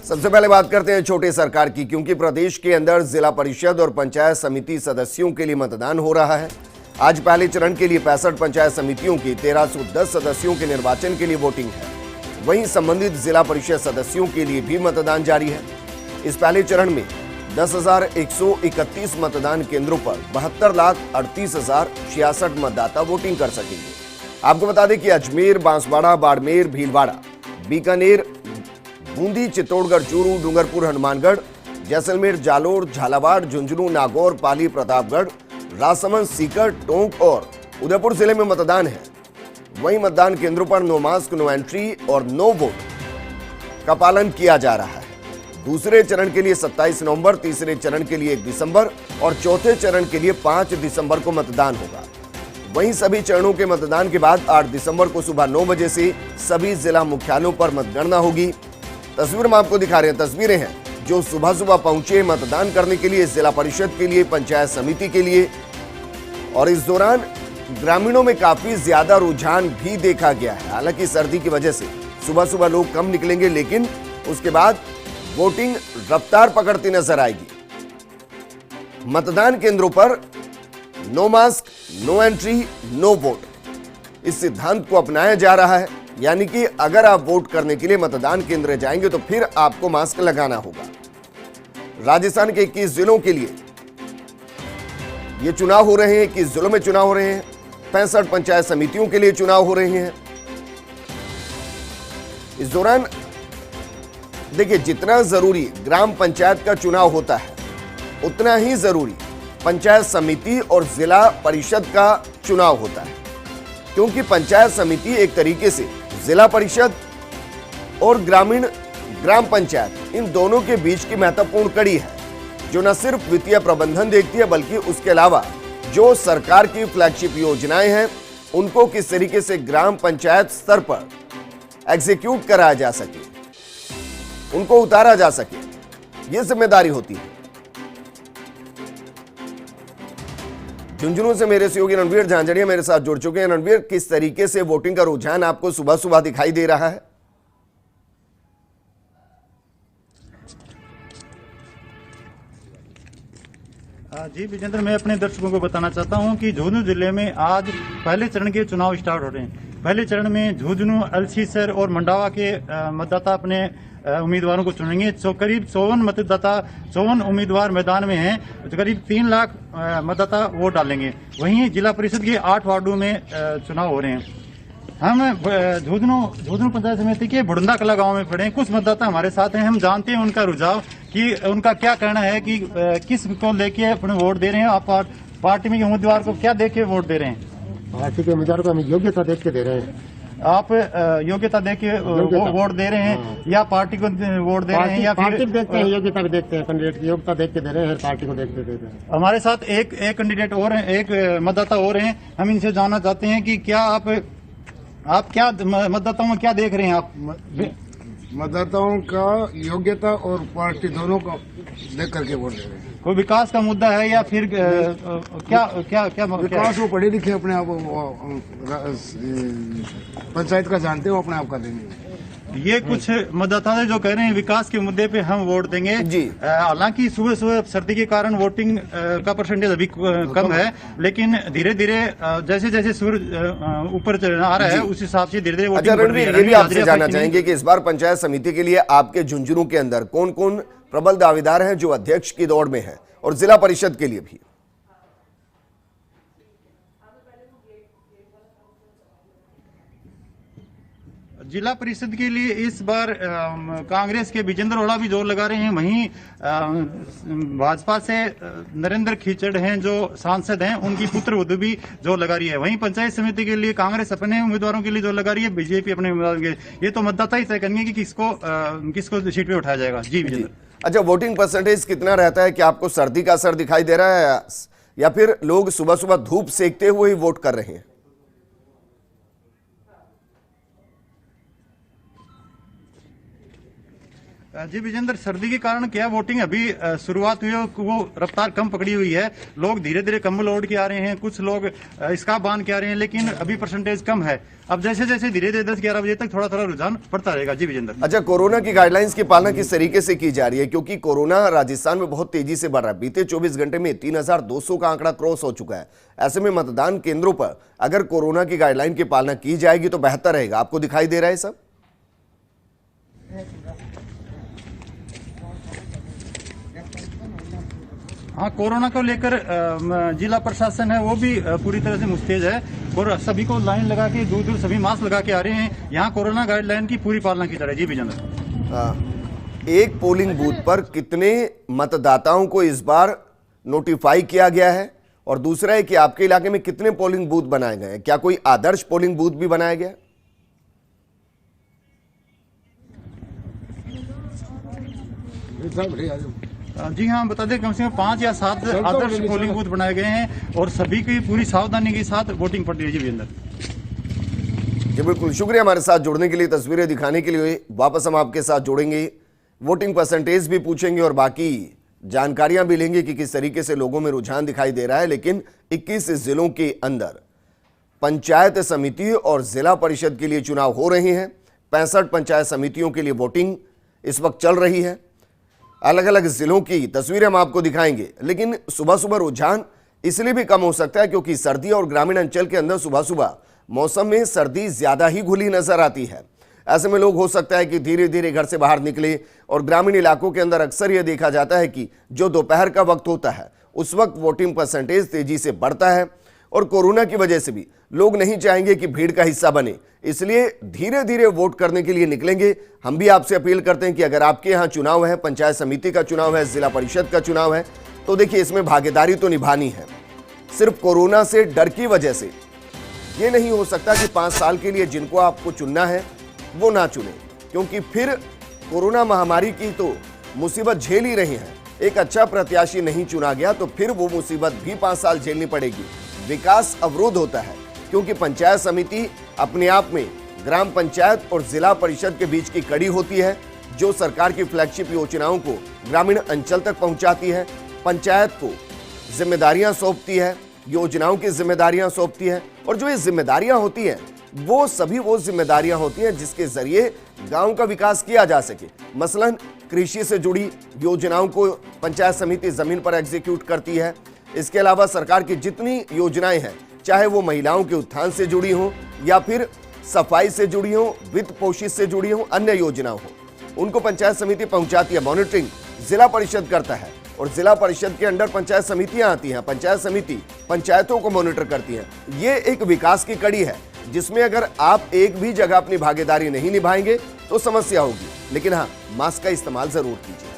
सबसे पहले बात करते हैं छोटे सरकार की, क्योंकि प्रदेश के अंदर जिला परिषद और पंचायत समिति सदस्यों के लिए मतदान हो रहा है। आज पहले चरण के लिए 65 पंचायत समितियों की 1310 सदस्यों के निर्वाचन के लिए वोटिंग है। वहीं संबंधित जिला परिषद सदस्यों के लिए भी मतदान जारी है। इस पहले चरण में 10,131 मतदान केंद्रों पर 72,38,066 मतदाता वोटिंग कर सकेंगे। आपको बता दें कि अजमेर, बांसवाड़ा, बाड़मेर, भीलवाड़ा, बीकानेर, बूंदी, चित्तौड़गढ़, चूरू, डूंगरपुर, हनुमानगढ़, जैसलमेर, जालोर, झालावाड़, झुंझुनू, नागौर, पाली, प्रतापगढ़, राजसमंद, सीकर, टोंक और उदयपुर जिले में मतदान है। वहीं मतदान केंद्रों पर नो मास्क, नो एंट्री और नो वोट का पालन किया जा रहा है। दूसरे चरण के लिए 27 नवंबर, तीसरे चरण के लिए 1 दिसंबर और चौथे चरण के लिए 5 दिसंबर को मतदान होगा। वहीं सभी चरणों के मतदान के बाद 8 दिसंबर को सुबह 9 बजे से सभी जिला मुख्यालयों पर मतगणना होगी। तस्वीर में आपको दिखा रहे हैं, तस्वीरें हैं जो सुबह सुबह पहुंचे मतदान करने के लिए, जिला परिषद के लिए, पंचायत समिति के लिए। और इस दौरान ग्रामीणों में काफी ज्यादा रुझान भी देखा गया है। हालांकि सर्दी की वजह से सुबह सुबह लोग कम निकलेंगे, लेकिन उसके बाद वोटिंग रफ्तार पकड़ती नजर आएगी। मतदान केंद्रों पर no mask, no entry, no vote, इस सिद्धांत को अपनाया जा रहा है। यानी कि अगर आप वोट करने के लिए मतदान केंद्र जाएंगे तो फिर आपको मास्क लगाना होगा। राजस्थान के 21 जिलों के लिए ये चुनाव हो रहे हैं, 21 जिलों में चुनाव हो रहे हैं। 65 पंचायत समितियों के लिए चुनाव हो रहे हैं। इस दौरान देखिए, जितना जरूरी ग्राम पंचायत का चुनाव होता है, उतना ही जरूरी पंचायत समिति और जिला परिषद का चुनाव होता है, क्योंकि पंचायत समिति एक तरीके से जिला परिषद और ग्राम पंचायत, इन दोनों के बीच की महत्वपूर्ण कड़ी है, जो न सिर्फ वित्तीय प्रबंधन देखती है, बल्कि उसके अलावा जो सरकार की फ्लैगशिप योजनाएं हैं उनको किस तरीके से ग्राम पंचायत स्तर पर एग्जीक्यूट कराया जा सके, उनको उतारा जा सके, यह जिम्मेदारी होती है। झुंझुनू से मेरे सहयोगी रणवीर झांझड़िया मेरे साथ जुड़ चुके हैं। रणवीर, किस तरीके से वोटिंग का रुझान आपको सुबह सुबह दिखाई दे रहा है? जी विजेंद्र, मैं अपने दर्शकों को बताना चाहता हूं कि झुंझुनू जिले में आज पहले चरण के चुनाव स्टार्ट हो रहे हैं। पहले चरण में झुंझुनू, अलसीसर और मंडावा के मतदाता अपने उम्मीदवारों को चुनेंगे। करीब 54 उम्मीदवार मैदान में हैं, तो करीब 3 लाख मतदाता वोट डालेंगे। वहीं जिला परिषद के 8 वार्डों में चुनाव हो रहे हैं। हम झुंझुनू पंचायत समिति के बुढ़ंदा कला गांव में खड़े हैं। कुछ मतदाता हमारे साथ हैं, हम जानते हैं उनका रुझाव, कि उनका क्या कहना है कि किस को लेके अपने वोट दे रहे हैं। आप पार्टी में उम्मीदवार को क्या देख के वोट दे रहे हैं? पार्टी के उम्मीदवार को हम योग्यता देख के दे रहे हैं। आप योग्यता देख के वोट दे रहे हैं, या पार्टी को वोट दे रहे हैं, या पार्टी देखते हैं, योग्यता भी देखते हैं, कैंडिडेट की योग्यता देख के दे रहे हैं, पार्टी को देख के दे रहे हैं। हमारे साथ एक कैंडिडेट और हैं, एक मतदाता और हैं। हम इनसे जानना चाहते हैं कि क्या आप क्या मतदाताओं में क्या देख रहे हैं? आप मतदाताओं का योग्यता और पार्टी दोनों को देख करके वोट दे रहे हैं। कोई विकास का मुद्दा है या फिर क्या विकास? वो पढ़े लिखे अपने आप पंचायत का जानते हो, अपने आप का देंगे। ये कुछ मतदाता जो कह रहे हैं विकास के मुद्दे पे हम वोट देंगे। हालांकि सुबह सुबह सर्दी के कारण वोटिंग का परसेंटेज अभी कम है, लेकिन धीरे धीरे जैसे जैसे सूरज ऊपर आ रहा है उस हिसाब से धीरे धीरे वोटिंग। अच्छा रणवीर, ये भी आपसे जानना चाहेंगे कि इस बार पंचायत समिति के लिए आपके झुंझुनू के अंदर कौन कौन प्रबल दावेदार हैं जो अध्यक्ष की दौड़ में है, और जिला परिषद के लिए भी? जिला परिषद के लिए इस बार कांग्रेस के विजेंद्र ओला भी जोर लगा रहे हैं। वहीं भाजपा से नरेंद्र खीचड़ हैं जो सांसद हैं, उनकी पुत्रवधू भी जोर लगा रही है। वहीं पंचायत समिति के लिए कांग्रेस अपने उम्मीदवारों के लिए जोर लगा रही है, बीजेपी अपने उम्मीदवारों के लिए। ये तो मतदाता ही तय करेंगे कि किसको सीट पे उठाया जाएगा। जी विजेंद्र। अच्छा, वोटिंग परसेंटेज कितना रहता है? क्या आपको सर्दी का असर दिखाई दे रहा है, या फिर लोग सुबह सुबह धूप सेकते हुए ही वोट कर रहे हैं? जी विजेंद्र, सर्दी के कारण क्या वोटिंग अभी शुरुआत हुई है, वो रफ्तार कम पकड़ी हुई है। लोग धीरे धीरे कम्बल ओढ़ के आ रहे हैं, कुछ लोग स्कार्फ बांध के आ रहे हैं, लेकिन अभी परसेंटेज कम है। अब जैसे जैसे धीरे धीरे 10-11 बजे तक थोड़ा थोड़ा रुझान बढ़ता रहेगा। जी विजेंद्र। अच्छा, कोरोना की गाइडलाइंस की पालना किस तरीके से की जा रही है, क्योंकि कोरोना राजस्थान में बहुत तेजी से बढ़ रहा है। बीते 24 घंटे में 3200 का आंकड़ा क्रॉस हो चुका है। ऐसे में मतदान केंद्रों पर अगर कोरोना की गाइडलाइन की पालना की जाएगी तो बेहतर रहेगा। आपको दिखाई दे रहा है सब? हाँ, कोरोना को लेकर जिला प्रशासन है वो भी पूरी तरह से मुस्तैद है और सभी को लाइन लगा के दूर दूर सभी मास्क लगा के आ रहे हैं। यहाँ कोरोना गाइडलाइन की पूरी पालना की जा रही है। जी विजेंद्र। एक पोलिंग बूथ पर कितने मतदाताओं को इस बार नोटिफाई किया गया है, और दूसरा है कि आपके इलाके में कितने पोलिंग बूथ बनाए गए हैं? क्या कोई आदर्श पोलिंग बूथ भी बनाया गया? जी हाँ, बता दें कम से कम 5 या 7 आदर्श पोलिंग बूथ बनाए गए हैं और सभी की पूरी सावधानी के साथ वोटिंग पड़ रही है। जी विजेंद्र। जी बिल्कुल, शुक्रिया हमारे साथ जुड़ने के लिए, तस्वीरें दिखाने के लिए। वापस हम आपके साथ जुड़ेंगे, वोटिंग परसेंटेज भी पूछेंगे और बाकी जानकारियां भी लेंगे कि किस तरीके से लोगों में रुझान दिखाई दे रहा है। लेकिन 21 जिलों के अंदर पंचायत समिति और जिला परिषद के लिए चुनाव हो रहे हैं। 65 पंचायत समितियों के लिए वोटिंग इस वक्त चल रही है। अलग अलग जिलों की तस्वीरें हम आपको दिखाएंगे, लेकिन सुबह सुबह रुझान इसलिए भी कम हो सकता है क्योंकि सर्दी और ग्रामीण अंचल के अंदर सुबह सुबह मौसम में सर्दी ज्यादा ही घुली नजर आती है। ऐसे में लोग हो सकता है कि धीरे धीरे घर से बाहर निकले, और ग्रामीण इलाकों के अंदर अक्सर यह देखा जाता है कि जो दोपहर का वक्त होता है उस वक्त वोटिंग परसेंटेज तेजी से बढ़ता है, और कोरोना की वजह से भी लोग नहीं चाहेंगे कि भीड़ का हिस्सा बने, इसलिए धीरे धीरे वोट करने के लिए निकलेंगे। हम भी आपसे अपील करते हैं कि अगर आपके यहाँ चुनाव है, पंचायत समिति का चुनाव है, जिला परिषद का चुनाव है, तो देखिए इसमें भागीदारी तो निभानी है। सिर्फ कोरोना से डर की वजह से ये नहीं हो सकता कि 5 साल के लिए जिनको आपको चुनना है वो ना चुने, क्योंकि फिर कोरोना महामारी की तो मुसीबत झेल ही रहे हैं। एक अच्छा प्रत्याशी नहीं चुना गया तो फिर वो मुसीबत भी 5 साल झेलनी पड़ेगी। विकास अवरुद्ध होता है, क्योंकि पंचायत समिति अपने आप में ग्राम पंचायत और जिला परिषद के बीच की कड़ी होती है, जो सरकार की फ्लैगशिप योजनाओं को ग्रामीण अंचल तक पहुंचाती है, पंचायत को जिम्मेदारियां सौंपती है, योजनाओं की जिम्मेदारियां सौंपती है, और जो ये जिम्मेदारियां होती हैं वो सभी वो जिम्मेदारियां होती हैं जिसके जरिए गांव का विकास किया जा सके। मसलन कृषि से जुड़ी योजनाओं को पंचायत समिति जमीन पर एग्जीक्यूट करती है। इसके अलावा सरकार की जितनी योजनाएं हैं, चाहे वो महिलाओं के उत्थान से जुड़ी हों या फिर सफाई से जुड़ी हों, वित्त पोषित से जुड़ी हों, अन्य योजनाओं हो, उनको पंचायत समिति पहुंचाती है। मॉनिटरिंग जिला परिषद करता है, और जिला परिषद के अंडर पंचायत समितियां आती हैं। पंचायत समिति पंचायतों को मॉनिटर करती है। ये एक विकास की कड़ी है जिसमें अगर आप एक भी जगह अपनी भागीदारी नहीं निभाएंगे तो समस्या होगी। लेकिन हाँ, मास्क का इस्तेमाल जरूर कीजिए।